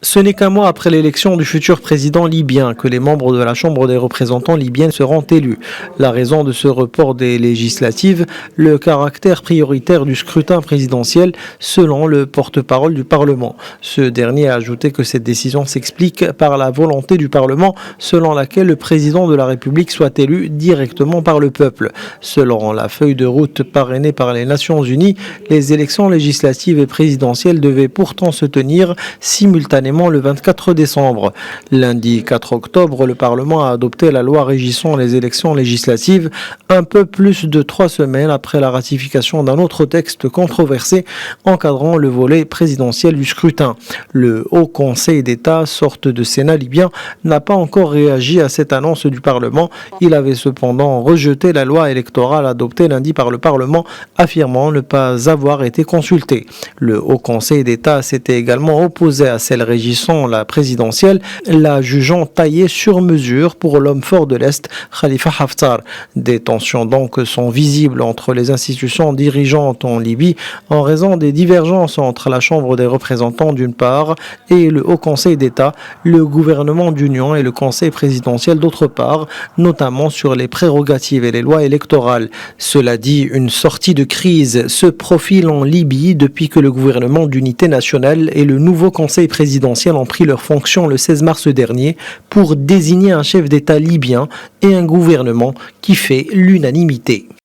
Ce n'est qu'un mois après l'élection du futur président libyen que les membres de la Chambre des représentants libyenne seront élus. La raison de ce report des législatives, le caractère prioritaire du scrutin présidentiel selon le porte-parole du Parlement. Ce dernier a ajouté que cette décision s'explique par la volonté du Parlement selon laquelle le président de la République soit élu directement par le peuple. Selon la feuille de route parrainée par les Nations Unies, les élections législatives et présidentielles devaient pourtant se tenir simultanément le 24 décembre. Lundi 4 octobre, le Parlement a adopté la loi régissant les élections législatives un peu plus de 3 semaines après la ratification d'un autre texte controversé encadrant le volet présidentiel du scrutin. Le Haut Conseil d'État, sorte de Sénat libyen, n'a pas encore réagi à cette annonce du Parlement. Il avait cependant rejeté la loi électorale adoptée lundi par le Parlement, affirmant ne pas avoir été consulté. Le Haut Conseil d'État s'était également opposé à celle régissant la présidentielle, la jugeant taillée sur mesure pour l'homme fort de l'Est, Khalifa Haftar. Des tensions donc sont visibles entre les institutions dirigeantes en Libye en raison des divergences entre la Chambre des représentants d'une part et le Haut Conseil d'État, le gouvernement d'union et le Conseil présidentiel d'autre part, notamment sur les prérogatives et les lois électorales. Cela dit, une sortie de crise se profile en Libye depuis que le gouvernement d'unité nationale et le nouveau Conseil présidentiel ont pris leurs fonctions le 16 mars dernier pour désigner un chef d'État libyen et un gouvernement qui fait l'unanimité.